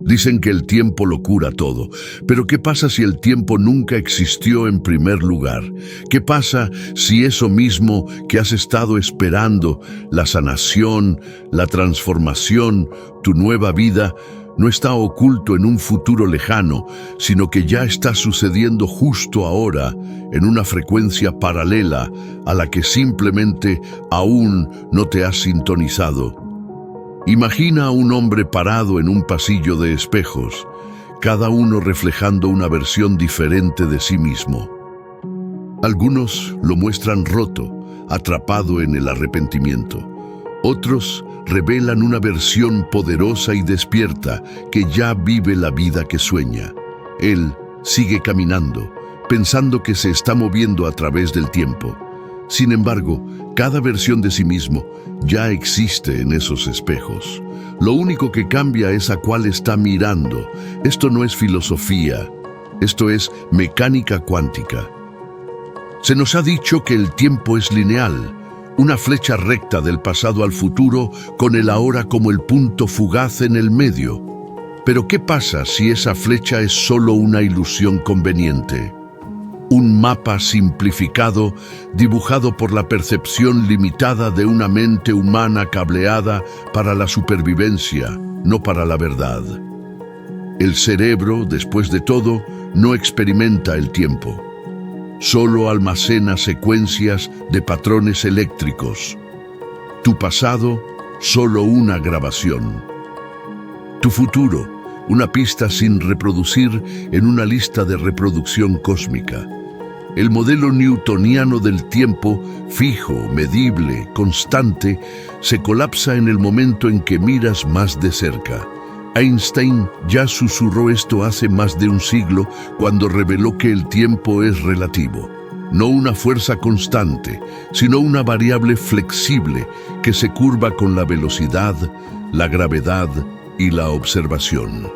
Dicen que el tiempo lo cura todo, pero ¿qué pasa si el tiempo nunca existió en primer lugar? ¿Qué pasa si eso mismo que has estado esperando, la sanación, la transformación, tu nueva vida, no está oculto en un futuro lejano, sino que ya está sucediendo justo ahora, en una frecuencia paralela a la que simplemente aún no te has sintonizado? Imagina a un hombre parado en un pasillo de espejos, cada uno reflejando una versión diferente de sí mismo. Algunos lo muestran roto, atrapado en el arrepentimiento. Otros revelan una versión poderosa y despierta que ya vive la vida que sueña. Él sigue caminando, pensando que se está moviendo a través del tiempo. Sin embargo, cada versión de sí mismo ya existe en esos espejos. Lo único que cambia es a cuál está mirando. Esto no es filosofía, esto es mecánica cuántica. Se nos ha dicho que el tiempo es lineal, una flecha recta del pasado al futuro con el ahora como el punto fugaz en el medio. Pero ¿qué pasa si esa flecha es solo una ilusión conveniente? Un mapa simplificado, dibujado por la percepción limitada de una mente humana cableada para la supervivencia, no para la verdad. El cerebro, después de todo, no experimenta el tiempo. Solo almacena secuencias de patrones eléctricos. Tu pasado, solo una grabación. Tu futuro, una pista sin reproducir en una lista de reproducción cósmica. El modelo newtoniano del tiempo, fijo, medible, constante, se colapsa en el momento en que miras más de cerca. Einstein ya susurró esto hace más de un siglo cuando reveló que el tiempo es relativo. No una fuerza constante, sino una variable flexible que se curva con la velocidad, la gravedad y la observación.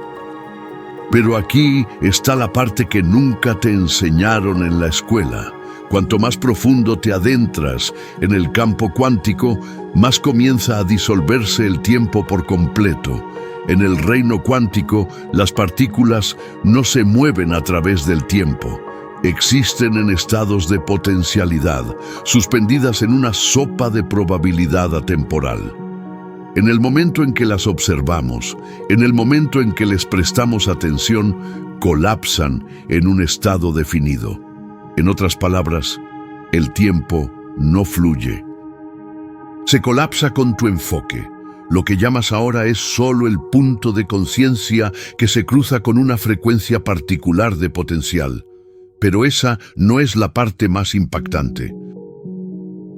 Pero aquí está la parte que nunca te enseñaron en la escuela. Cuanto más profundo te adentras en el campo cuántico, más comienza a disolverse el tiempo por completo. En el reino cuántico, las partículas no se mueven a través del tiempo. Existen en estados de potencialidad, suspendidas en una sopa de probabilidad atemporal. En el momento en que las observamos, en el momento en que les prestamos atención, colapsan en un estado definido. En otras palabras, el tiempo no fluye. Se colapsa con tu enfoque. Lo que llamas ahora es solo el punto de conciencia que se cruza con una frecuencia particular de potencial. Pero esa no es la parte más impactante.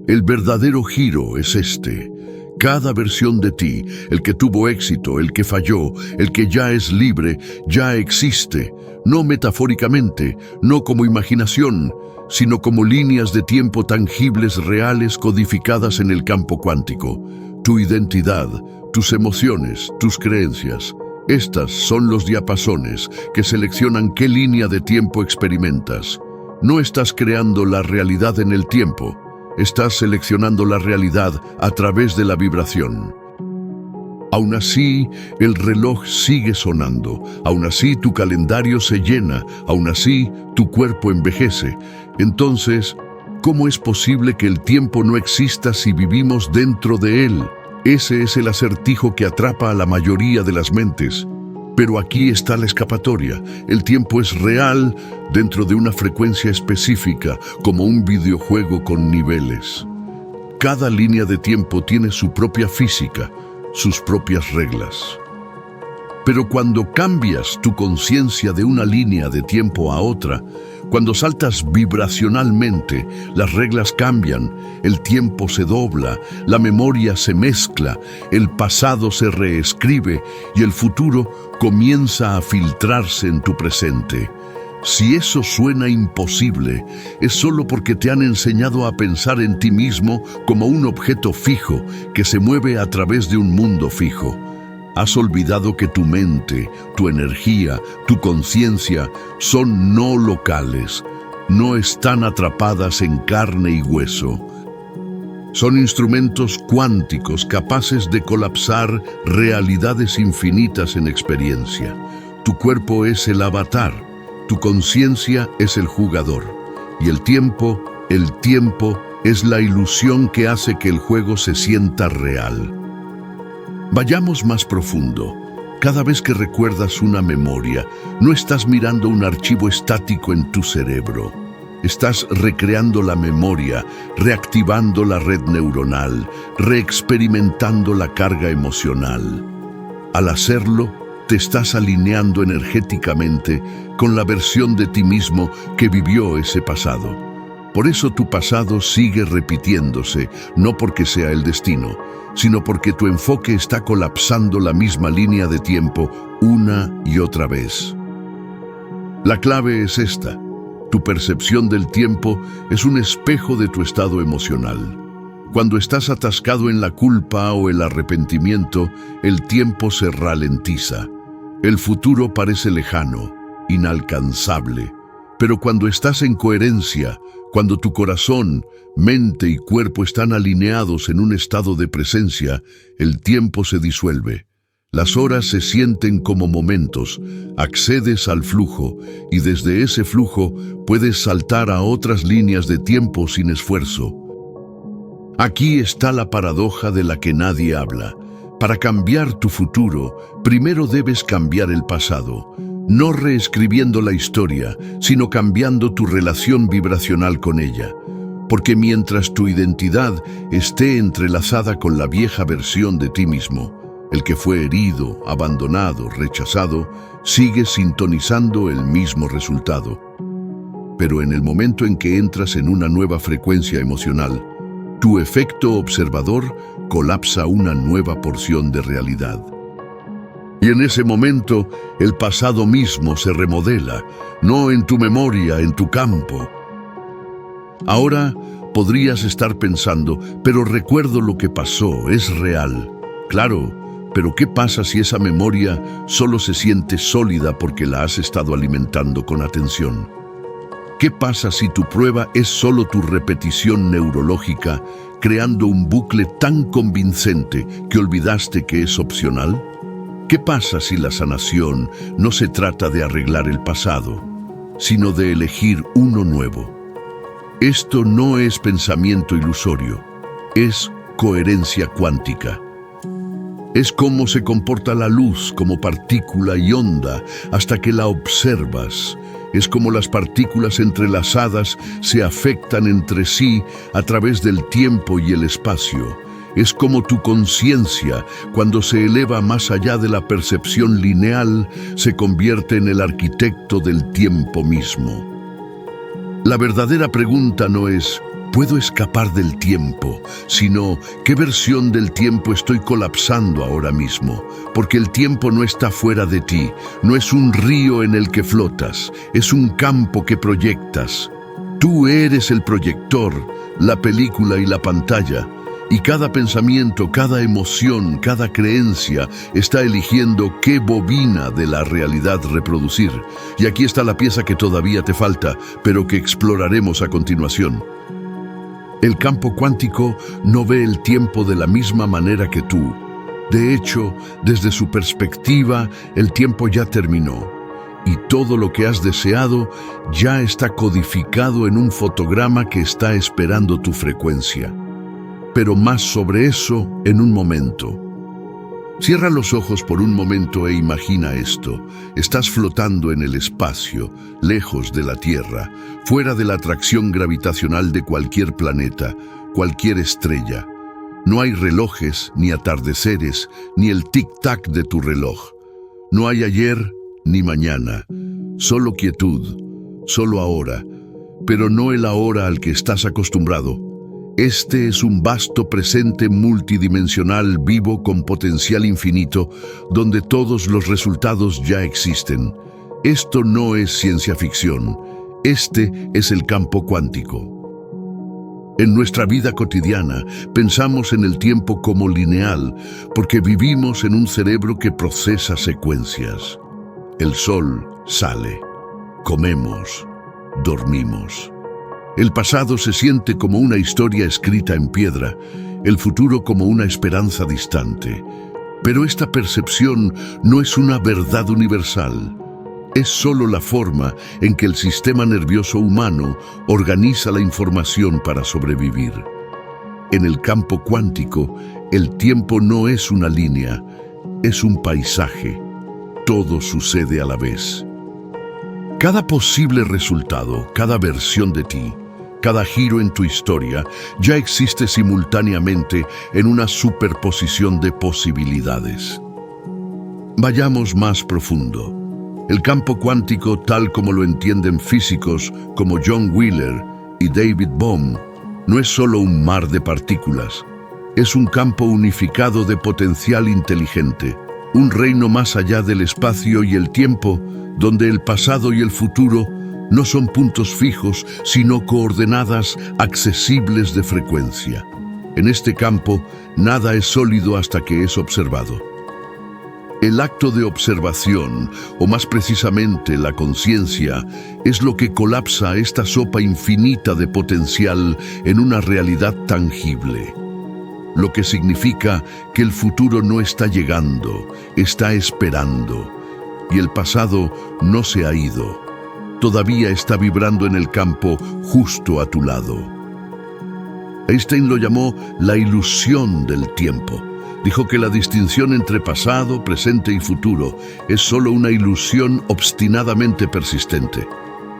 El verdadero giro es este. Cada versión de ti, el que tuvo éxito, el que falló, el que ya es libre, ya existe, no metafóricamente, no como imaginación, sino como líneas de tiempo tangibles reales codificadas en el campo cuántico. Tu identidad, tus emociones, tus creencias. Estas son los diapasones que seleccionan qué línea de tiempo experimentas. No estás creando la realidad en el tiempo. Estás seleccionando la realidad a través de la vibración. Aún así, el reloj sigue sonando. Aún así, tu calendario se llena. Aún así, tu cuerpo envejece. Entonces, ¿cómo es posible que el tiempo no exista si vivimos dentro de él? Ese es el acertijo que atrapa a la mayoría de las mentes. Pero aquí está la escapatoria. El tiempo es real dentro de una frecuencia específica, como un videojuego con niveles. Cada línea de tiempo tiene su propia física, sus propias reglas. Pero cuando cambias tu conciencia de una línea de tiempo a otra, cuando saltas vibracionalmente, las reglas cambian, el tiempo se dobla, la memoria se mezcla, el pasado se reescribe y el futuro comienza a filtrarse en tu presente. Si eso suena imposible, es solo porque te han enseñado a pensar en ti mismo como un objeto fijo que se mueve a través de un mundo fijo. Has olvidado que tu mente, tu energía, tu conciencia son no locales, no están atrapadas en carne y hueso. Son instrumentos cuánticos capaces de colapsar realidades infinitas en experiencia. Tu cuerpo es el avatar, tu conciencia es el jugador, y el tiempo es la ilusión que hace que el juego se sienta real. Vayamos más profundo. Cada vez que recuerdas una memoria, no estás mirando un archivo estático en tu cerebro. Estás recreando la memoria, reactivando la red neuronal, reexperimentando la carga emocional. Al hacerlo, te estás alineando energéticamente con la versión de ti mismo que vivió ese pasado. Por eso tu pasado sigue repitiéndose, no porque sea el destino, sino porque tu enfoque está colapsando la misma línea de tiempo una y otra vez. La clave es esta. Tu percepción del tiempo es un espejo de tu estado emocional. Cuando estás atascado en la culpa o el arrepentimiento, el tiempo se ralentiza. El futuro parece lejano, inalcanzable. Pero cuando estás en coherencia, cuando tu corazón, mente y cuerpo están alineados en un estado de presencia, el tiempo se disuelve. Las horas se sienten como momentos, accedes al flujo y desde ese flujo puedes saltar a otras líneas de tiempo sin esfuerzo. Aquí está la paradoja de la que nadie habla. Para cambiar tu futuro, primero debes cambiar el pasado, no reescribiendo la historia, sino cambiando tu relación vibracional con ella. Porque mientras tu identidad esté entrelazada con la vieja versión de ti mismo, el que fue herido, abandonado, rechazado, sigue sintonizando el mismo resultado. Pero en el momento en que entras en una nueva frecuencia emocional, tu efecto observador colapsa una nueva porción de realidad. Y en ese momento, el pasado mismo se remodela, no en tu memoria, en tu campo. Ahora podrías estar pensando, pero recuerdo lo que pasó, es real. Claro, pero ¿qué pasa si esa memoria solo se siente sólida porque la has estado alimentando con atención? ¿Qué pasa si tu prueba es solo tu repetición neurológica, creando un bucle tan convincente que olvidaste que es opcional? ¿Qué pasa si la sanación no se trata de arreglar el pasado, sino de elegir uno nuevo? Esto no es pensamiento ilusorio, es coherencia cuántica. Es cómo se comporta la luz como partícula y onda hasta que la observas. Es como las partículas entrelazadas se afectan entre sí a través del tiempo y el espacio. Es como tu conciencia, cuando se eleva más allá de la percepción lineal, se convierte en el arquitecto del tiempo mismo. La verdadera pregunta no es ¿puedo escapar del tiempo?, sino ¿qué versión del tiempo estoy colapsando ahora mismo? Porque el tiempo no está fuera de ti, no es un río en el que flotas, es un campo que proyectas. Tú eres el proyector, la película y la pantalla, y cada pensamiento, cada emoción, cada creencia está eligiendo qué bobina de la realidad reproducir. Y aquí está la pieza que todavía te falta, pero que exploraremos a continuación. El campo cuántico no ve el tiempo de la misma manera que tú. De hecho, desde su perspectiva, el tiempo ya terminó. Y todo lo que has deseado ya está codificado en un fotograma que está esperando tu frecuencia. Pero más sobre eso en un momento. Cierra los ojos por un momento e imagina esto. Estás flotando en el espacio, lejos de la Tierra, fuera de la atracción gravitacional de cualquier planeta, cualquier estrella. No hay relojes, ni atardeceres, ni el tic-tac de tu reloj. No hay ayer ni mañana. Solo quietud, solo ahora, pero no el ahora al que estás acostumbrado. Este es un vasto presente multidimensional vivo con potencial infinito, donde todos los resultados ya existen. Esto no es ciencia ficción, este es el campo cuántico. En nuestra vida cotidiana pensamos en el tiempo como lineal, porque vivimos en un cerebro que procesa secuencias. El sol sale, comemos, dormimos. El pasado se siente como una historia escrita en piedra, el futuro como una esperanza distante. Pero esta percepción no es una verdad universal. Es solo la forma en que el sistema nervioso humano organiza la información para sobrevivir. En el campo cuántico, el tiempo no es una línea, es un paisaje. Todo sucede a la vez. Cada posible resultado, cada versión de ti, cada giro en tu historia, ya existe simultáneamente en una superposición de posibilidades. Vayamos más profundo. El campo cuántico, tal como lo entienden físicos como John Wheeler y David Bohm, no es solo un mar de partículas. Es un campo unificado de potencial inteligente, un reino más allá del espacio y el tiempo, donde el pasado y el futuro no son puntos fijos, sino coordenadas accesibles de frecuencia. En este campo, nada es sólido hasta que es observado. El acto de observación, o más precisamente la conciencia, es lo que colapsa esta sopa infinita de potencial en una realidad tangible. Lo que significa que el futuro no está llegando, está esperando, y el pasado no se ha ido. Todavía está vibrando en el campo justo a tu lado. Einstein lo llamó la ilusión del tiempo. Dijo que la distinción entre pasado, presente y futuro es solo una ilusión obstinadamente persistente.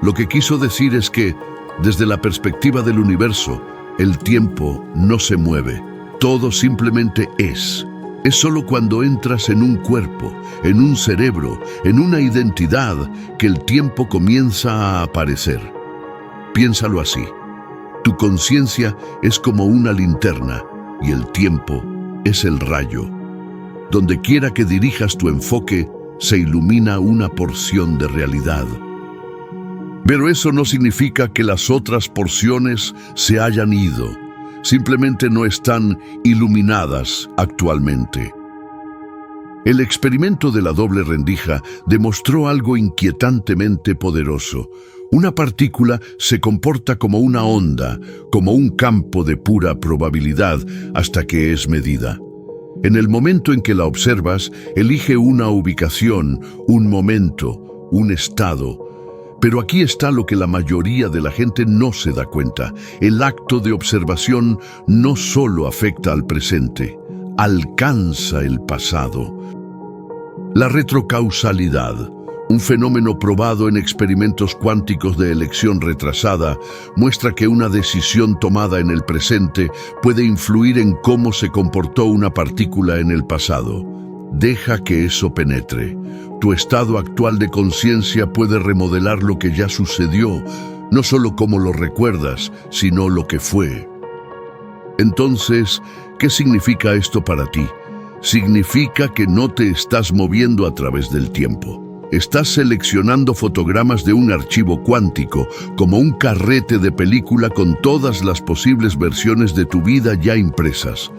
Lo que quiso decir es que, desde la perspectiva del universo, el tiempo no se mueve. Todo simplemente es. Es solo cuando entras en un cuerpo, en un cerebro, en una identidad, que el tiempo comienza a aparecer. Piénsalo así. Tu conciencia es como una linterna y el tiempo es el rayo. Donde quiera que dirijas tu enfoque, se ilumina una porción de realidad. Pero eso no significa que las otras porciones se hayan ido. Simplemente no están iluminadas actualmente. El experimento de la doble rendija demostró algo inquietantemente poderoso. Una partícula se comporta como una onda, como un campo de pura probabilidad, hasta que es medida. En el momento en que la observas, elige una ubicación, un momento, un estado. Pero aquí está lo que la mayoría de la gente no se da cuenta. El acto de observación no solo afecta al presente, alcanza el pasado. La retrocausalidad, un fenómeno probado en experimentos cuánticos de elección retrasada, muestra que una decisión tomada en el presente puede influir en cómo se comportó una partícula en el pasado. Deja que eso penetre. Tu estado actual de conciencia puede remodelar lo que ya sucedió, no solo cómo lo recuerdas, sino lo que fue. Entonces, ¿qué significa esto para ti? Significa que no te estás moviendo a través del tiempo. Estás seleccionando fotogramas de un archivo cuántico, como un carrete de película con todas las posibles versiones de tu vida ya impresas.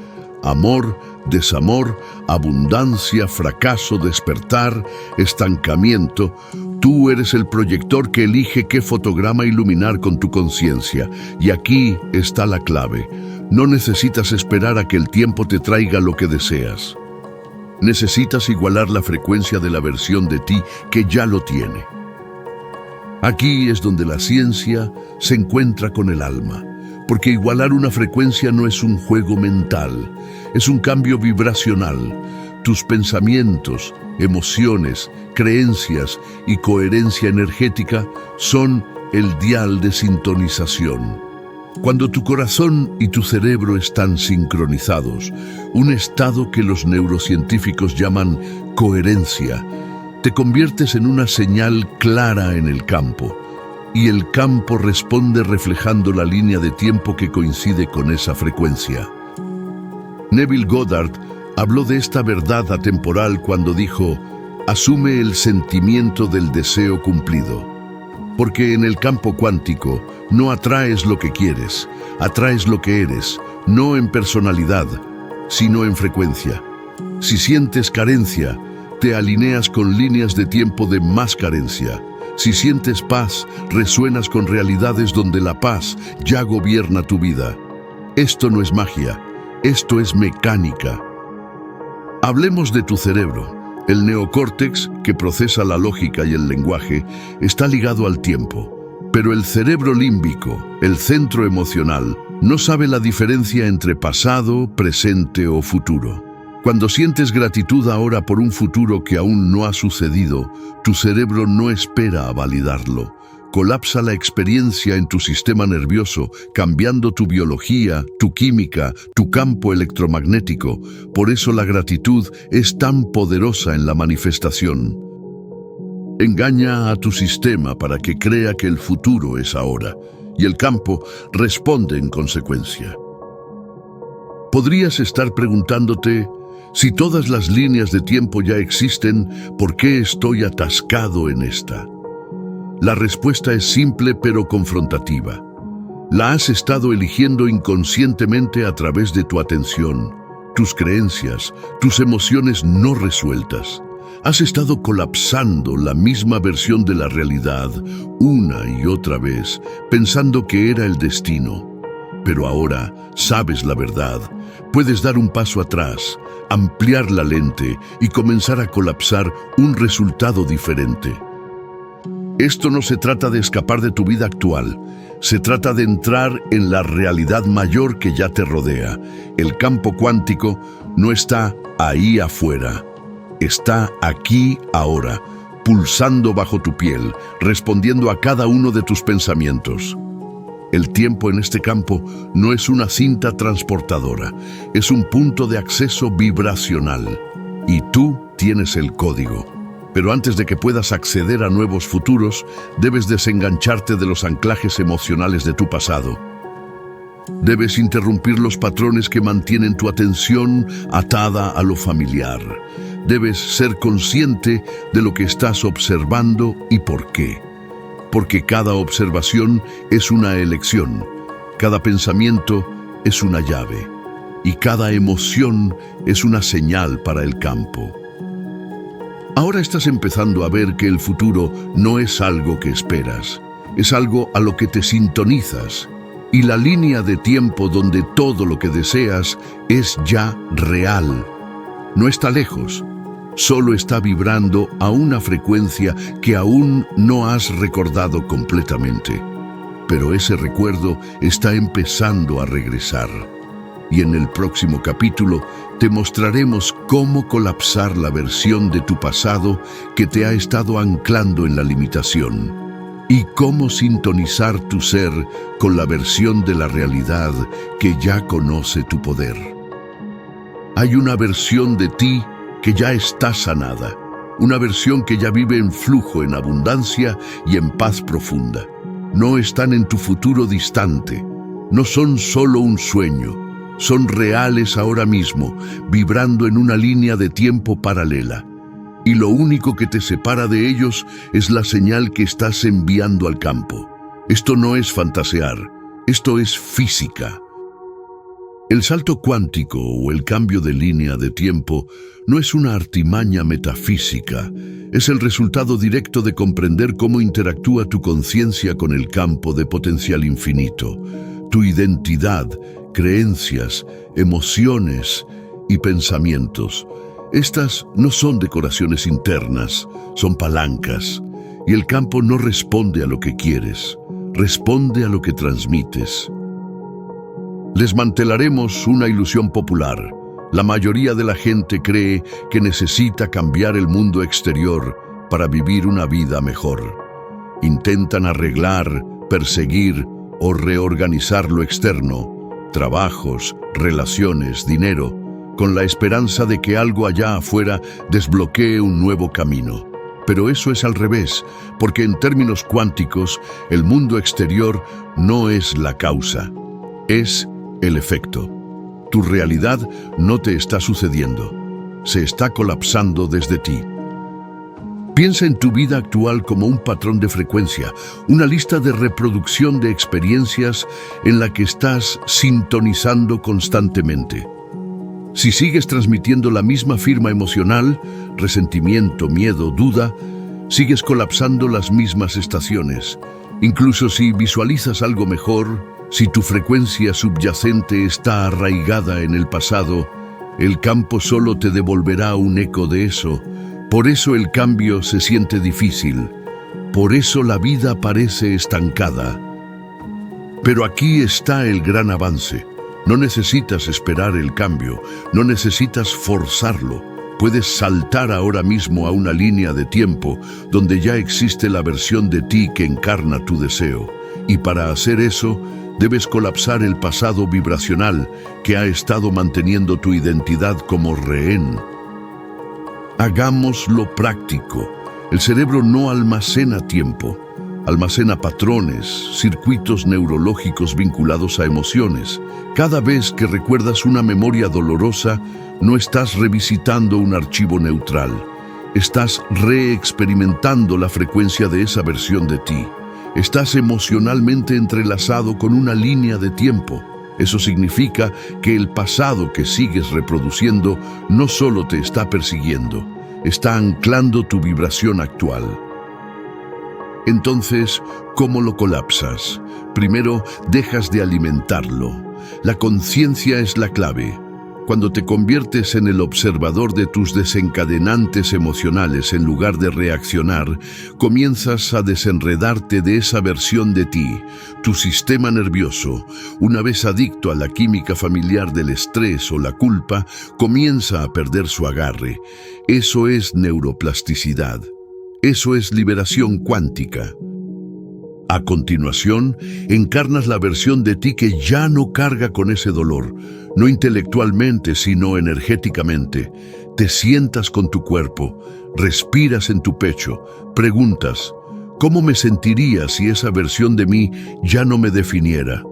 Amor, desamor, abundancia, fracaso, despertar, estancamiento. Tú eres el proyector que elige qué fotograma iluminar con tu conciencia. Y aquí está la clave. No necesitas esperar a que el tiempo te traiga lo que deseas. Necesitas igualar la frecuencia de la versión de ti que ya lo tiene. Aquí es donde la ciencia se encuentra con el alma, porque igualar una frecuencia no es un juego mental, es un cambio vibracional. Tus pensamientos, emociones, creencias y coherencia energética son el dial de sintonización. Cuando tu corazón y tu cerebro están sincronizados, un estado que los neurocientíficos llaman coherencia, te conviertes en una señal clara en el campo, y el campo responde reflejando la línea de tiempo que coincide con esa frecuencia. Neville Goddard habló de esta verdad atemporal cuando dijo: asume el sentimiento del deseo cumplido. Porque en el campo cuántico no atraes lo que quieres, atraes lo que eres, no en personalidad, sino en frecuencia. Si sientes carencia, te alineas con líneas de tiempo de más carencia. Si sientes paz, resuenas con realidades donde la paz ya gobierna tu vida. Esto no es magia, esto es mecánica. Hablemos de tu cerebro. El neocórtex, que procesa la lógica y el lenguaje, está ligado al tiempo. Pero el cerebro límbico, el centro emocional, no sabe la diferencia entre pasado, presente o futuro. Cuando sientes gratitud ahora por un futuro que aún no ha sucedido, tu cerebro no espera a validarlo. Colapsa la experiencia en tu sistema nervioso, cambiando tu biología, tu química, tu campo electromagnético. Por eso la gratitud es tan poderosa en la manifestación. Engaña a tu sistema para que crea que el futuro es ahora, y el campo responde en consecuencia. Podrías estar preguntándote, si todas las líneas de tiempo ya existen, ¿por qué estoy atascado en esta? La respuesta es simple pero confrontativa. La has estado eligiendo inconscientemente a través de tu atención, tus creencias, tus emociones no resueltas. Has estado colapsando la misma versión de la realidad una y otra vez, pensando que era el destino. Pero ahora sabes la verdad. Puedes dar un paso atrás, ampliar la lente y comenzar a colapsar un resultado diferente. Esto no se trata de escapar de tu vida actual. Se trata de entrar en la realidad mayor que ya te rodea. El campo cuántico no está ahí afuera. Está aquí ahora, pulsando bajo tu piel, respondiendo a cada uno de tus pensamientos. El tiempo en este campo no es una cinta transportadora, es un punto de acceso vibracional. Y tú tienes el código. Pero antes de que puedas acceder a nuevos futuros, debes desengancharte de los anclajes emocionales de tu pasado. Debes interrumpir los patrones que mantienen tu atención atada a lo familiar. Debes ser consciente de lo que estás observando y por qué. Porque cada observación es una elección, cada pensamiento es una llave y cada emoción es una señal para el campo. Ahora estás empezando a ver que el futuro no es algo que esperas, es algo a lo que te sintonizas. Y la línea de tiempo donde todo lo que deseas es ya real. No está lejos, solo está vibrando a una frecuencia que aún no has recordado completamente. Pero ese recuerdo está empezando a regresar. Y en el próximo capítulo te mostraremos cómo colapsar la versión de tu pasado que te ha estado anclando en la limitación. Y cómo sintonizar tu ser con la versión de la realidad que ya conoce tu poder. Hay una versión de ti que ya está sanada, una versión que ya vive en flujo, en abundancia y en paz profunda. No están en tu futuro distante, no son solo un sueño, son reales ahora mismo, vibrando en una línea de tiempo paralela. Y lo único que te separa de ellos es la señal que estás enviando al campo. Esto no es fantasear, esto es física. El salto cuántico o el cambio de línea de tiempo no es una artimaña metafísica, es el resultado directo de comprender cómo interactúa tu conciencia con el campo de potencial infinito. Tu identidad, creencias, emociones y pensamientos. Estas no son decoraciones internas, son palancas, y el campo no responde a lo que quieres, responde a lo que transmites. Desmantelaremos una ilusión popular. La mayoría de la gente cree que necesita cambiar el mundo exterior para vivir una vida mejor. Intentan arreglar, perseguir o reorganizar lo externo, trabajos, relaciones, dinero, con la esperanza de que algo allá afuera desbloquee un nuevo camino. Pero eso es al revés, porque en términos cuánticos, el mundo exterior no es la causa, es el efecto. Tu realidad no te está sucediendo, se está colapsando desde ti. Piensa en tu vida actual como un patrón de frecuencia, una lista de reproducción de experiencias en la que estás sintonizando constantemente. Si sigues transmitiendo la misma firma emocional, resentimiento, miedo, duda, Sigues colapsando las mismas estaciones. Incluso si visualizas algo mejor, si tu frecuencia subyacente está arraigada en el pasado, el campo solo te devolverá un eco de eso. Por eso el cambio se siente difícil. Por eso la vida parece estancada. Pero aquí está el gran avance. No necesitas esperar el cambio, no necesitas forzarlo. Puedes saltar ahora mismo a una línea de tiempo donde ya existe la versión de ti que encarna tu deseo. Y para hacer eso, debes colapsar el pasado vibracional que ha estado manteniendo tu identidad como rehén. Hagámoslo práctico. El cerebro no almacena tiempo. Almacena patrones, circuitos neurológicos vinculados a emociones. Cada vez que recuerdas una memoria dolorosa, no estás revisitando un archivo neutral. Estás reexperimentando la frecuencia de esa versión de ti. Estás emocionalmente entrelazado con una línea de tiempo. Eso significa que el pasado que sigues reproduciendo no solo te está persiguiendo, está anclando tu vibración actual. Entonces, ¿cómo lo colapsas? Primero, dejas de alimentarlo. La conciencia es la clave. Cuando te conviertes en el observador de tus desencadenantes emocionales en lugar de reaccionar, comienzas a desenredarte de esa versión de ti. Tu sistema nervioso, una vez adicto a la química familiar del estrés o la culpa, comienza a perder su agarre. Eso es neuroplasticidad. Eso es liberación cuántica. A continuación, encarnas la versión de ti que ya no carga con ese dolor, no intelectualmente, sino energéticamente. Te sientas con tu cuerpo, respiras en tu pecho, preguntas, ¿cómo me sentiría si esa versión de mí ya no me definiera?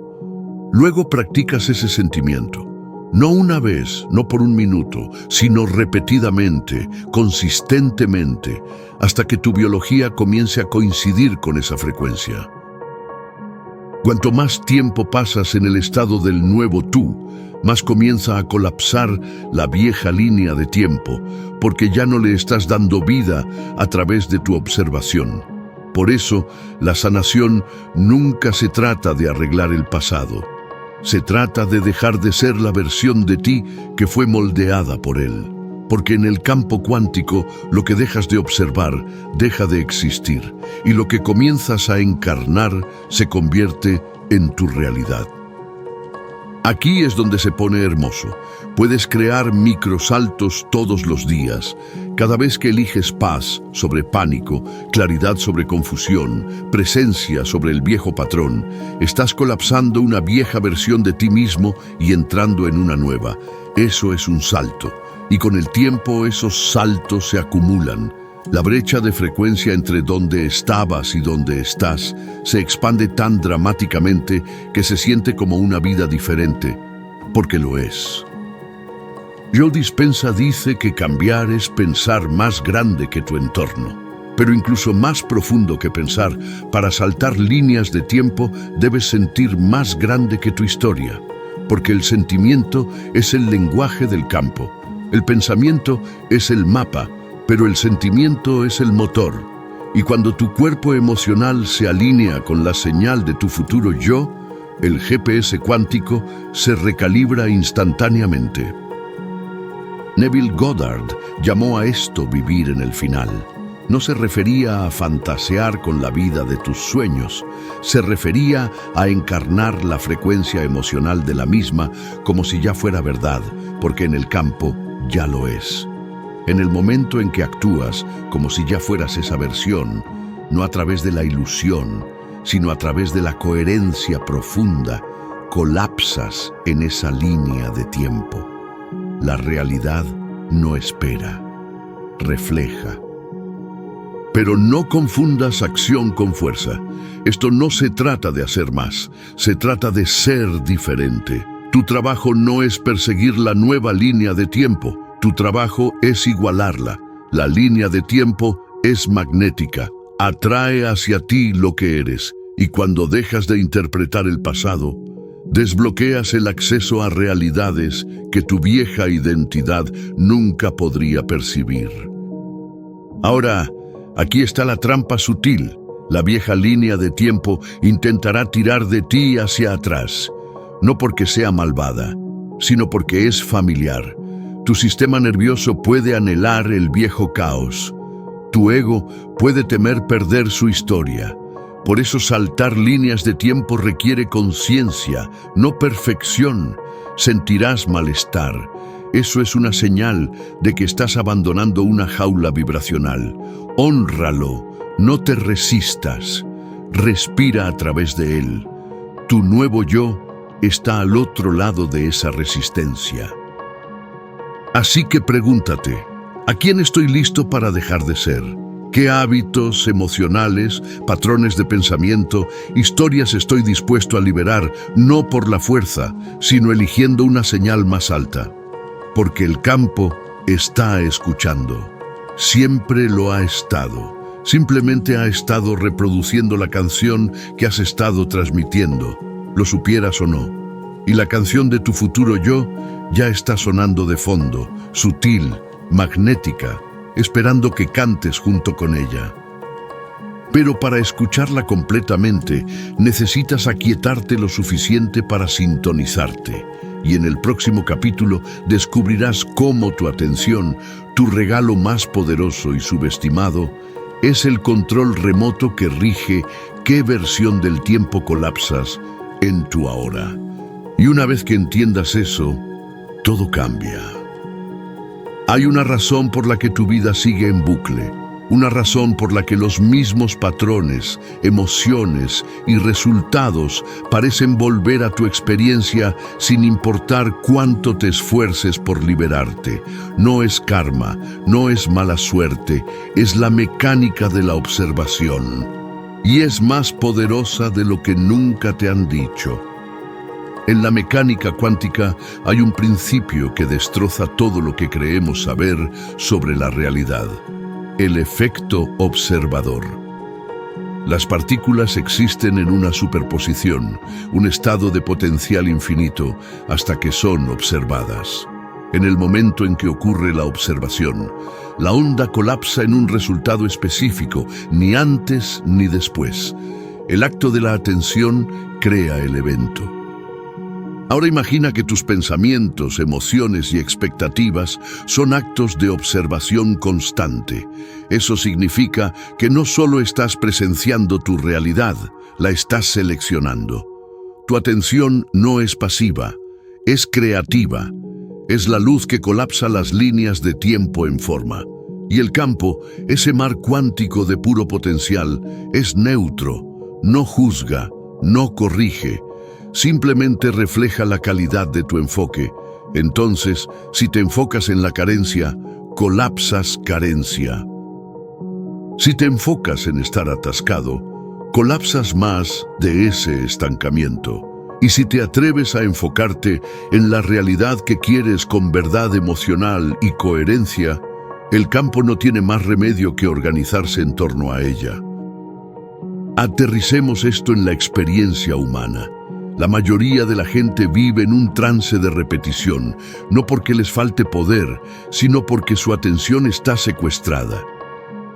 Luego practicas ese sentimiento. No una vez, no por un minuto, sino repetidamente, consistentemente, hasta que tu biología comience a coincidir con esa frecuencia. Cuanto más tiempo pasas en el estado del nuevo tú, más comienza a colapsar la vieja línea de tiempo, porque ya no le estás dando vida a través de tu observación. Por eso, la sanación nunca se trata de arreglar el pasado. Se trata de dejar de ser la versión de ti que fue moldeada por él. Porque en el campo cuántico, lo que dejas de observar deja de existir, y lo que comienzas a encarnar se convierte en tu realidad. Aquí es donde se pone hermoso. Puedes crear microsaltos todos los días. Cada vez que eliges paz sobre pánico, claridad sobre confusión, presencia sobre el viejo patrón, estás colapsando una vieja versión de ti mismo y entrando en una nueva. Eso es un salto. Y con el tiempo esos saltos se acumulan. La brecha de frecuencia entre donde estabas y donde estás se expande tan dramáticamente que se siente como una vida diferente, porque lo es. Joe Dispenza dice que cambiar es pensar más grande que tu entorno, pero incluso más profundo que pensar. Para saltar líneas de tiempo debes sentir más grande que tu historia, porque el sentimiento es el lenguaje del campo. El pensamiento es el mapa, pero el sentimiento es el motor. Y cuando tu cuerpo emocional se alinea con la señal de tu futuro yo, el GPS cuántico se recalibra instantáneamente. Neville Goddard llamó a esto vivir en el final. No se refería a fantasear con la vida de tus sueños, se refería a encarnar la frecuencia emocional de la misma como si ya fuera verdad, porque en el campo ya lo es. En el momento en que actúas como si ya fueras esa versión, no a través de la ilusión, sino a través de la coherencia profunda, colapsas en esa línea de tiempo. La realidad no espera, refleja. Pero no confundas acción con fuerza. Esto no se trata de hacer más, se trata de ser diferente. Tu trabajo no es perseguir la nueva línea de tiempo. Tu trabajo es igualarla. La línea de tiempo es magnética. Atrae hacia ti lo que eres. Y cuando dejas de interpretar el pasado, desbloqueas el acceso a realidades que tu vieja identidad nunca podría percibir. Ahora, Aquí está la trampa sutil. La vieja línea de tiempo intentará tirar de ti hacia atrás, no porque sea malvada, sino porque es familiar. Tu sistema nervioso puede anhelar el viejo caos. Tu ego puede temer perder su historia. Por eso saltar líneas de tiempo requiere conciencia, no perfección. Sentirás malestar. Eso es una señal de que estás abandonando una jaula vibracional. Hónralo, no te resistas. Respira a través de él. Tu nuevo yo está al otro lado de esa resistencia. Así que pregúntate, ¿a quién estoy listo para dejar de ser? ¿Qué hábitos emocionales, patrones de pensamiento, historias estoy dispuesto a liberar, no por la fuerza, sino eligiendo una señal más alta? Porque el campo está escuchando. Siempre lo ha estado. Simplemente ha estado reproduciendo la canción que has estado transmitiendo, lo supieras o no. Y la canción de tu futuro yo ya está sonando de fondo, sutil, magnética, esperando que cantes junto con ella. Pero para escucharla completamente, necesitas aquietarte lo suficiente para sintonizarte. Y en el próximo capítulo descubrirás cómo tu atención, tu regalo más poderoso y subestimado, es el control remoto que rige qué versión del tiempo colapsas en tu ahora. Y una vez que entiendas eso, todo cambia. Hay una razón por la que tu vida sigue en bucle, una razón por la que los mismos patrones, emociones y resultados parecen volver a tu experiencia sin importar cuánto te esfuerces por liberarte. No es karma, no es mala suerte, es la mecánica de la observación. Y es más poderosa de lo que nunca te han dicho. En la mecánica cuántica hay un principio que destroza todo lo que creemos saber sobre la realidad: el efecto observador. Las partículas existen en una superposición, un estado de potencial infinito, hasta que son observadas. En el momento en que ocurre la observación, la onda colapsa en un resultado específico, ni antes ni después. El acto de la atención crea el evento. Ahora imagina que tus pensamientos, emociones y expectativas son actos de observación constante. Eso significa que no solo estás presenciando tu realidad, la estás seleccionando. Tu atención no es pasiva, es creativa. Es la luz que colapsa las líneas de tiempo en forma. Y el campo, ese mar cuántico de puro potencial, es neutro, no juzga, no corrige. Simplemente refleja la calidad de tu enfoque. Entonces, si te enfocas en la carencia, colapsas carencia. Si te enfocas en estar atascado, colapsas más de ese estancamiento. Y si te atreves a enfocarte en la realidad que quieres con verdad emocional y coherencia, el campo no tiene más remedio que organizarse en torno a ella. Aterricemos esto en la experiencia humana. La mayoría de la gente vive en un trance de repetición, no porque les falte poder, sino porque su atención está secuestrada.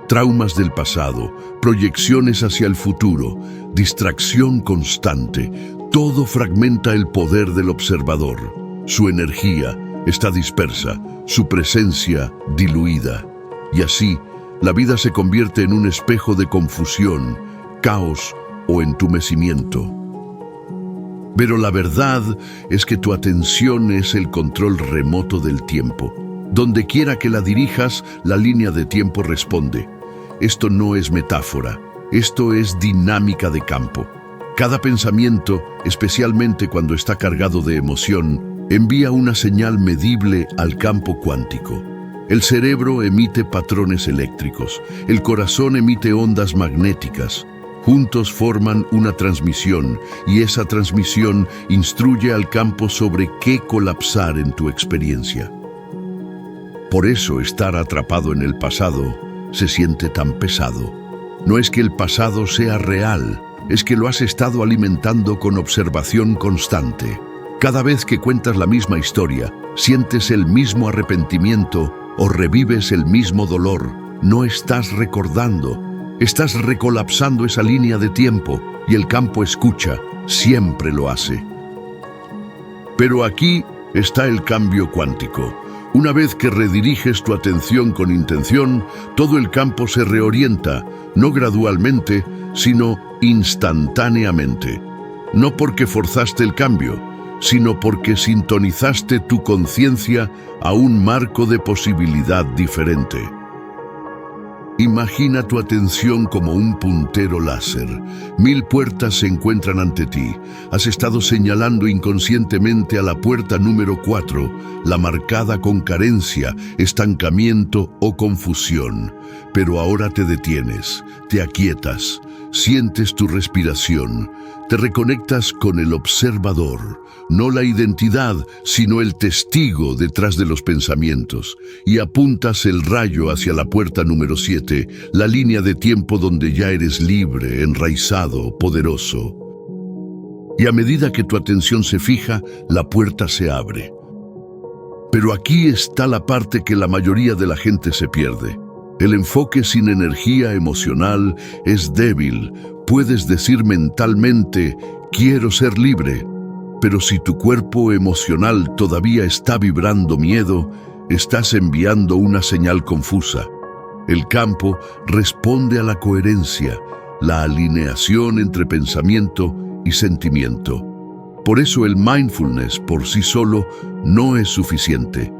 Traumas del pasado, proyecciones hacia el futuro, distracción constante, todo fragmenta el poder del observador. Su energía está dispersa, su presencia diluida. Y así, la vida se convierte en un espejo de confusión, caos o entumecimiento. Pero la verdad es que tu atención es el control remoto del tiempo. Donde quiera que la dirijas, la línea de tiempo responde. Esto no es metáfora, esto es dinámica de campo. Cada pensamiento, especialmente cuando está cargado de emoción, envía una señal medible al campo cuántico. El cerebro emite patrones eléctricos, el corazón emite ondas magnéticas. Juntos forman una transmisión y esa transmisión instruye al campo sobre qué colapsar en tu experiencia. Por eso estar atrapado en el pasado se siente tan pesado. No es que el pasado sea real, es que lo has estado alimentando con observación constante. Cada vez que cuentas la misma historia, sientes el mismo arrepentimiento o revives el mismo dolor. no estás recordando, estás recolapsando esa línea de tiempo y el campo escucha, siempre lo hace. Pero aquí está el cambio cuántico. Una vez que rediriges tu atención con intención, todo el campo se reorienta, no gradualmente, sino instantáneamente. No porque forzaste el cambio, sino porque sintonizaste tu conciencia a un marco de posibilidad diferente. Imagina tu atención como un puntero láser. 1000 puertas se encuentran ante ti. Has estado señalando inconscientemente a la puerta número 4, la marcada con carencia, estancamiento o confusión. Pero ahora te detienes, te aquietas, sientes tu respiración, te reconectas con el observador, no la identidad, sino el testigo detrás de los pensamientos, y apuntas el rayo hacia la puerta número 7, la línea de tiempo donde ya eres libre, enraizado, poderoso. Y a medida que tu atención se fija, la puerta se abre. Pero aquí está la parte que la mayoría de la gente se pierde. El enfoque sin energía emocional es débil. Puedes decir mentalmente, quiero ser libre, pero si tu cuerpo emocional todavía está vibrando miedo, estás enviando una señal confusa. El campo responde a la coherencia, la alineación entre pensamiento y sentimiento. Por eso el mindfulness por sí solo no es suficiente.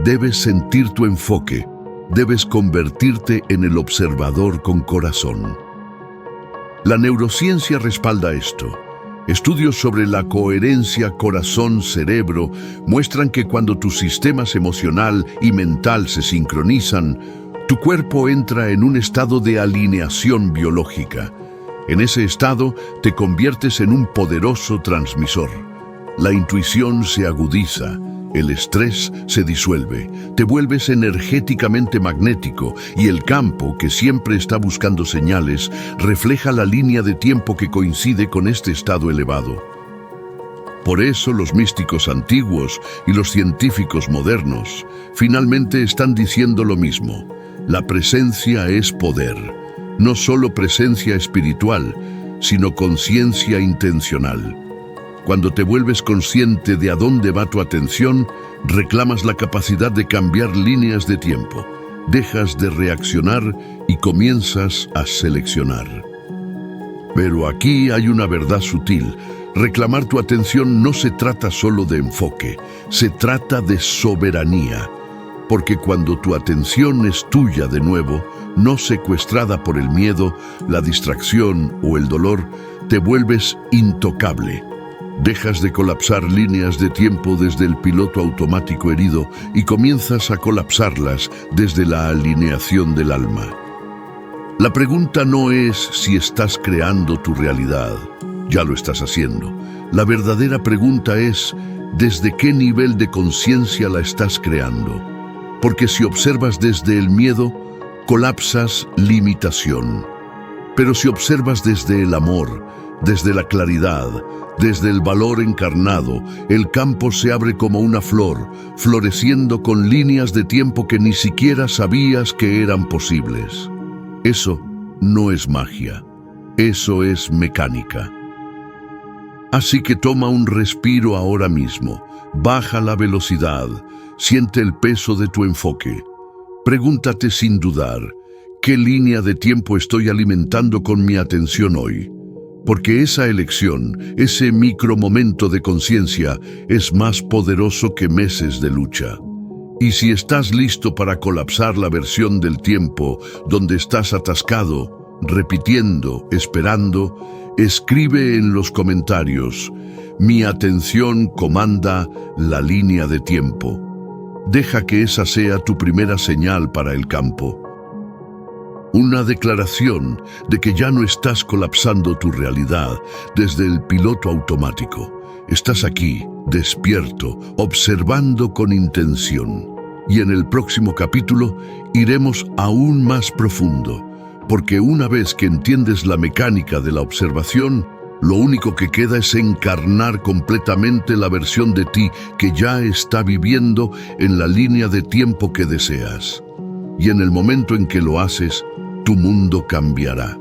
Debes sentir tu enfoque, debes convertirte en el observador con corazón. La neurociencia respalda esto. Estudios sobre la coherencia corazón-cerebro muestran que cuando tus sistemas emocional y mental se sincronizan, tu cuerpo entra en un estado de alineación biológica. En ese estado te conviertes en un poderoso transmisor. La intuición se agudiza, el estrés se disuelve, te vuelves energéticamente magnético y el campo, que siempre está buscando señales, refleja la línea de tiempo que coincide con este estado elevado. Por eso los místicos antiguos y los científicos modernos finalmente están diciendo lo mismo. La presencia es poder, no solo presencia espiritual, sino conciencia intencional. Cuando te vuelves consciente de a dónde va tu atención, reclamas la capacidad de cambiar líneas de tiempo. Dejas de reaccionar y comienzas a seleccionar. Pero aquí hay una verdad sutil. Reclamar tu atención no se trata solo de enfoque, se trata de soberanía. Porque cuando tu atención es tuya de nuevo, no secuestrada por el miedo, la distracción o el dolor, te vuelves intocable. Dejas de colapsar líneas de tiempo desde el piloto automático herido y comienzas a colapsarlas desde la alineación del alma. La pregunta no es si estás creando tu realidad, ya lo estás haciendo. La verdadera pregunta es, ¿desde qué nivel de conciencia la estás creando? Porque si observas desde el miedo, colapsas limitación. Pero si observas desde el amor, desde la claridad, desde el valor encarnado, el campo se abre como una flor, floreciendo con líneas de tiempo que ni siquiera sabías que eran posibles. Eso no es magia, eso es mecánica. Así que toma un respiro ahora mismo, baja la velocidad, siente el peso de tu enfoque. Pregúntate sin dudar, ¿qué línea de tiempo estoy alimentando con mi atención hoy? Porque esa elección, ese micromomento de conciencia, es más poderoso que meses de lucha. Y si estás listo para colapsar la versión del tiempo donde estás atascado, repitiendo, esperando, escribe en los comentarios: mi atención comanda la línea de tiempo. Deja que esa sea tu primera señal para el campo. Una declaración de que ya no estás colapsando tu realidad desde el piloto automático. Estás aquí, despierto, observando con intención. Y en el próximo capítulo iremos aún más profundo, porque una vez que entiendes la mecánica de la observación, lo único que queda es encarnar completamente la versión de ti que ya está viviendo en la línea de tiempo que deseas. y en el momento en que lo haces, tu mundo cambiará.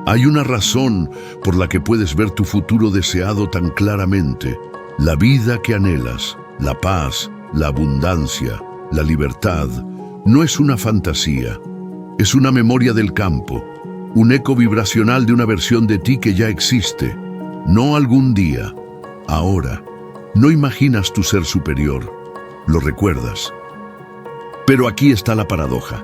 Hay una razón por la que puedes ver tu futuro deseado tan claramente, la vida que anhelas, la paz, la abundancia, la libertad. No es una fantasía, es una memoria del campo, un eco vibracional de una versión de ti que ya existe. No algún día, ahora. No imaginas tu ser superior, lo recuerdas. Pero aquí está la paradoja.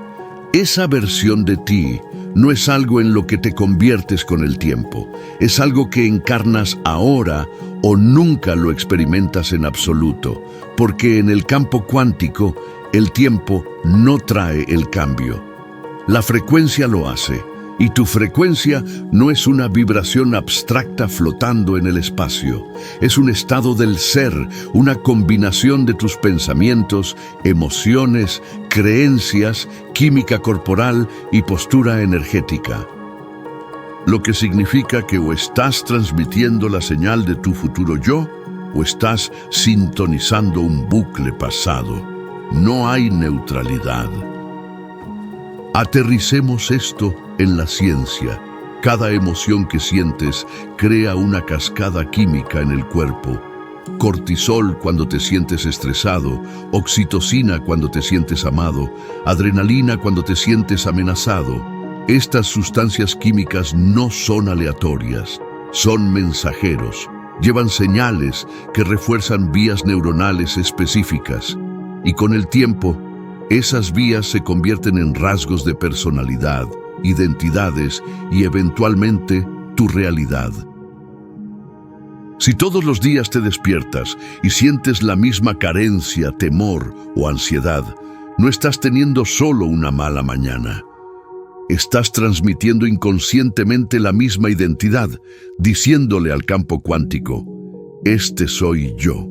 Esa versión de ti no es algo en lo que te conviertes con el tiempo, es algo que encarnas ahora o nunca lo experimentas en absoluto, porque en el campo cuántico el tiempo no trae el cambio. La frecuencia lo hace, y tu frecuencia no es una vibración abstracta flotando en el espacio, es un estado del ser, una combinación de tus pensamientos, emociones, creencias, química corporal y postura energética. Lo que significa que o estás transmitiendo la señal de tu futuro yo, o estás sintonizando un bucle pasado. No hay neutralidad. Aterricemos esto en la ciencia. Cada emoción que sientes crea una cascada química en el cuerpo. Cortisol cuando te sientes estresado, oxitocina cuando te sientes amado, adrenalina cuando te sientes amenazado. Estas sustancias químicas no son aleatorias, son mensajeros. Llevan señales que refuerzan vías neuronales específicas. Y con el tiempo, esas vías se convierten en rasgos de personalidad, identidades y eventualmente tu realidad. Si todos los días te despiertas y sientes la misma carencia, temor o ansiedad, no estás teniendo solo una mala mañana. Estás transmitiendo inconscientemente la misma identidad, diciéndole al campo cuántico, este soy yo.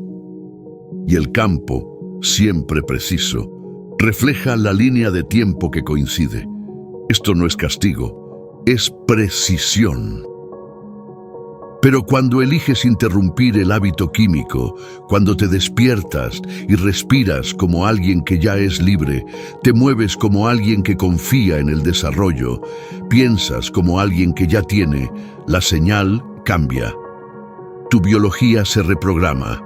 Y el campo, siempre preciso, refleja la línea de tiempo que coincide. Esto no es castigo, es precisión. Pero cuando eliges interrumpir el hábito químico, cuando te despiertas y respiras como alguien que ya es libre, te mueves como alguien que confía en el desarrollo, piensas como alguien que ya tiene, la señal cambia. Tu biología se reprograma,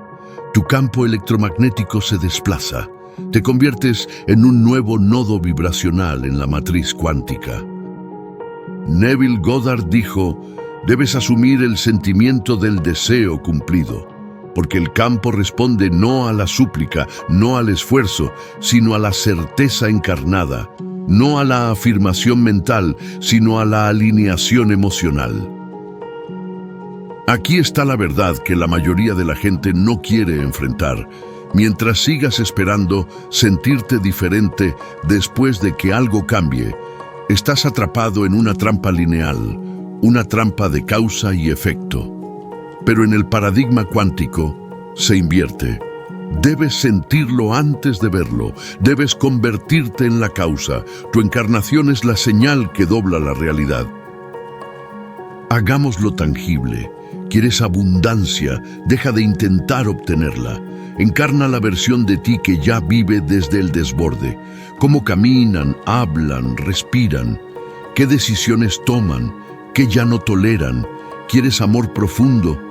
tu campo electromagnético se desplaza. Te conviertes en un nuevo nodo vibracional en la matriz cuántica. Neville Goddard dijo, debes asumir el sentimiento del deseo cumplido, porque el campo responde no a la súplica, no al esfuerzo, sino a la certeza encarnada, no a la afirmación mental, sino a la alineación emocional. Aquí está la verdad que la mayoría de la gente no quiere enfrentar, mientras sigas esperando sentirte diferente después de que algo cambie. Estás atrapado en una trampa lineal, una trampa de causa y efecto. Pero en el paradigma cuántico se invierte. Debes sentirlo antes de verlo, debes convertirte en la causa. Tu encarnación es la señal que dobla la realidad. Hagámoslo tangible. ¿Quieres abundancia? Deja de intentar obtenerla. Encarna la versión de ti que ya vive desde el desborde. Cómo caminan, hablan, respiran. Qué decisiones toman, qué ya no toleran. ¿Quieres amor profundo?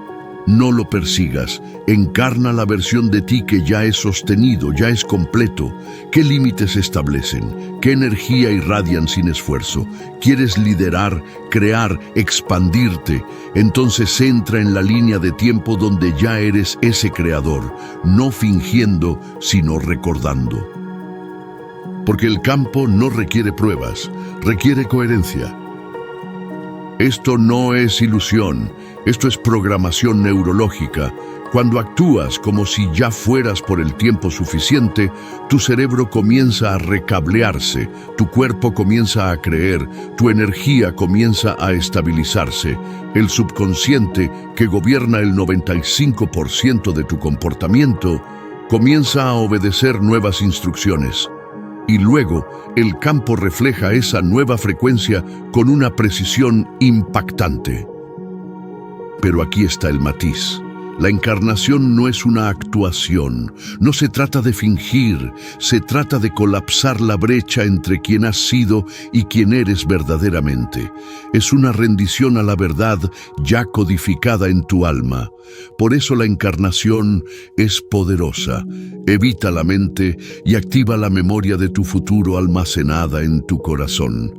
No lo persigas. Encarna la versión de ti que ya es sostenido, ya es completo. ¿Qué límites establecen? ¿Qué energía irradian sin esfuerzo? ¿Quieres liderar, crear, expandirte? Entonces entra en la línea de tiempo donde ya eres ese creador, no fingiendo, sino recordando. Porque el campo no requiere pruebas, requiere coherencia. Esto no es ilusión, esto es programación neurológica. Cuando actúas como si ya fueras por el tiempo suficiente, tu cerebro comienza a recablearse, tu cuerpo comienza a creer, tu energía comienza a estabilizarse. El subconsciente, que gobierna el 95% de tu comportamiento, comienza a obedecer nuevas instrucciones. Y luego, el campo refleja esa nueva frecuencia con una precisión impactante. Pero aquí está el matiz. La encarnación no es una actuación, no se trata de fingir, se trata de colapsar la brecha entre quien has sido y quien eres verdaderamente. Es una rendición a la verdad ya codificada en tu alma. Por eso la encarnación es poderosa. Evita la mente y activa la memoria de tu futuro almacenada en tu corazón.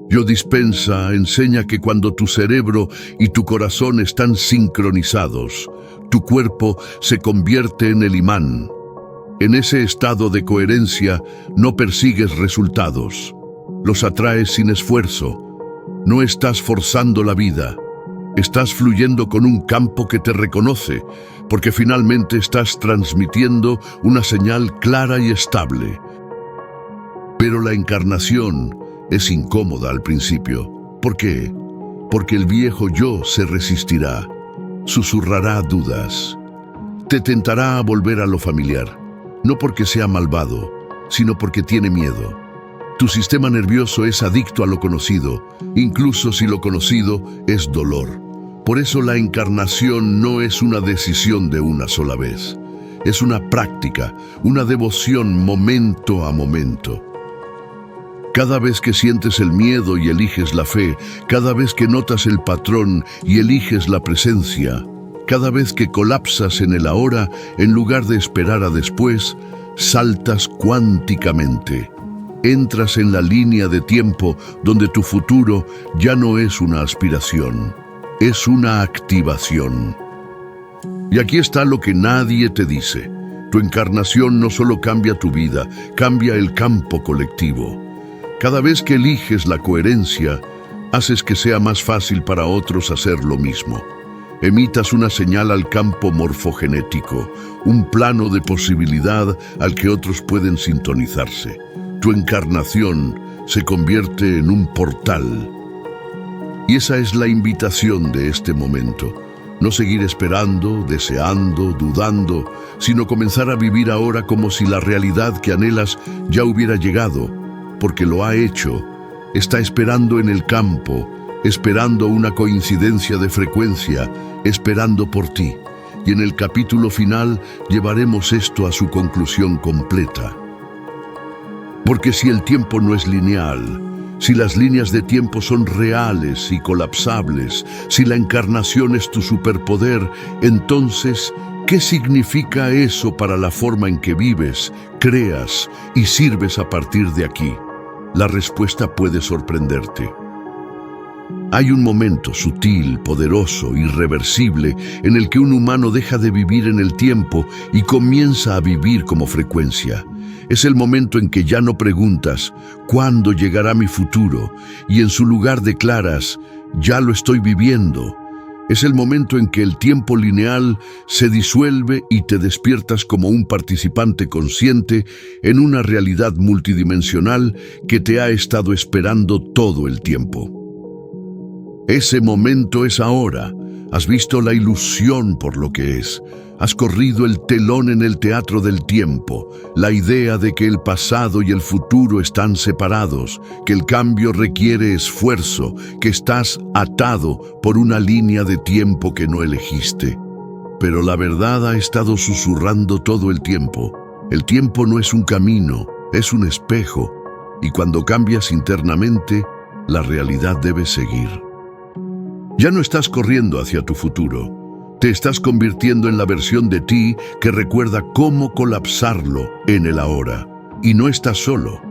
Yo Dispensa enseña que cuando tu cerebro y tu corazón están sincronizados, tu cuerpo se convierte en el imán. En ese estado de coherencia no persigues resultados, los atraes sin esfuerzo. No estás forzando la vida, estás fluyendo con un campo que te reconoce, porque finalmente estás transmitiendo una señal clara y estable. Pero la encarnación es incómoda al principio. ¿Por qué? Porque el viejo yo se resistirá, susurrará dudas, te tentará a volver a lo familiar, no porque sea malvado, sino porque tiene miedo. Tu sistema nervioso es adicto a lo conocido, incluso si lo conocido es dolor. Por eso la encarnación no es una decisión de una sola vez. Es una práctica, una devoción momento a momento. Cada vez que sientes el miedo y eliges la fe, cada vez que notas el patrón y eliges la presencia, cada vez que colapsas en el ahora en lugar de esperar a después, saltas cuánticamente. Entras en la línea de tiempo donde tu futuro ya no es una aspiración, es una activación. Y aquí está lo que nadie te dice. Tu encarnación no solo cambia tu vida, cambia el campo colectivo. Cada vez que eliges la coherencia, haces que sea más fácil para otros hacer lo mismo. Emitas una señal al campo morfogenético, un plano de posibilidad al que otros pueden sintonizarse. Tu encarnación se convierte en un portal. Y esa es la invitación de este momento. No seguir esperando, deseando, dudando, sino comenzar a vivir ahora como si la realidad que anhelas ya hubiera llegado, porque lo ha hecho. Está esperando en el campo, esperando una coincidencia de frecuencia, esperando por ti. Y en el capítulo final llevaremos esto a su conclusión completa. Porque si el tiempo no es lineal, si las líneas de tiempo son reales y colapsables, si la encarnación es tu superpoder, entonces, ¿qué significa eso para la forma en que vives, creas y sirves a partir de aquí? La respuesta puede sorprenderte. Hay un momento sutil, poderoso, irreversible, en el que un humano deja de vivir en el tiempo y comienza a vivir como frecuencia. Es el momento en que ya no preguntas, ¿cuándo llegará mi futuro? Y en su lugar declaras, ya lo estoy viviendo. Es el momento en que el tiempo lineal se disuelve y te despiertas como un participante consciente en una realidad multidimensional que te ha estado esperando todo el tiempo. Ese momento es ahora. Has visto la ilusión por lo que es. Has corrido el telón en el teatro del tiempo, la idea de que el pasado y el futuro están separados, que el cambio requiere esfuerzo, que estás atado por una línea de tiempo que no elegiste. Pero la verdad ha estado susurrando todo el tiempo. El tiempo no es un camino, es un espejo, y cuando cambias internamente, la realidad debe seguir. Ya no estás corriendo hacia tu futuro. Te estás convirtiendo en la versión de ti que recuerda cómo colapsarlo en el ahora. Y no estás solo.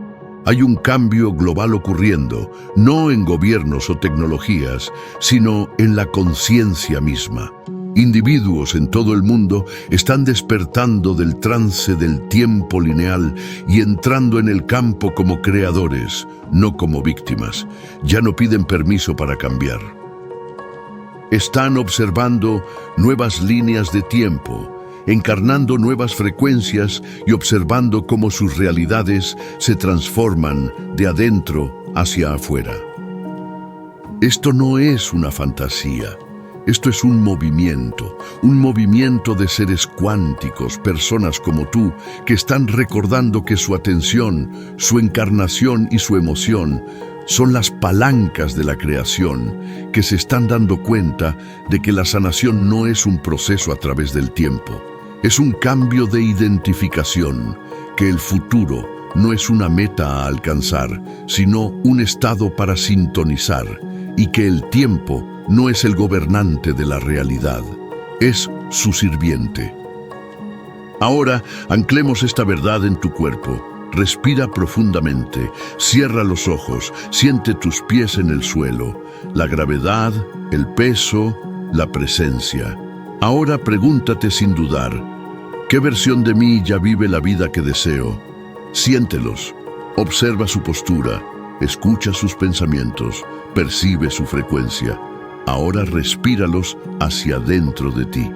Hay un cambio global ocurriendo, no en gobiernos o tecnologías, sino en la conciencia misma. Individuos en todo el mundo están despertando del trance del tiempo lineal y entrando en el campo como creadores, no como víctimas. Ya no piden permiso para cambiar. Están observando nuevas líneas de tiempo, encarnando nuevas frecuencias y observando cómo sus realidades se transforman de adentro hacia afuera. Esto no es una fantasía. Esto es un movimiento de seres cuánticos, personas como tú, que están recordando que su atención, su encarnación y su emoción Son las palancas de la creación que se están dando cuenta de que la sanación no es un proceso a través del tiempo. Es un cambio de identificación, que el futuro no es una meta a alcanzar, sino un estado para sintonizar, y que el tiempo no es el gobernante de la realidad, es su sirviente. Ahora, anclemos esta verdad en tu cuerpo. Respira profundamente, cierra los ojos, siente tus pies en el suelo, la gravedad, el peso, la presencia. Ahora pregúntate sin dudar, ¿qué versión de mí ya vive la vida que deseo? Siéntelos, observa su postura, escucha sus pensamientos, percibe su frecuencia. Ahora respíralos hacia dentro de ti.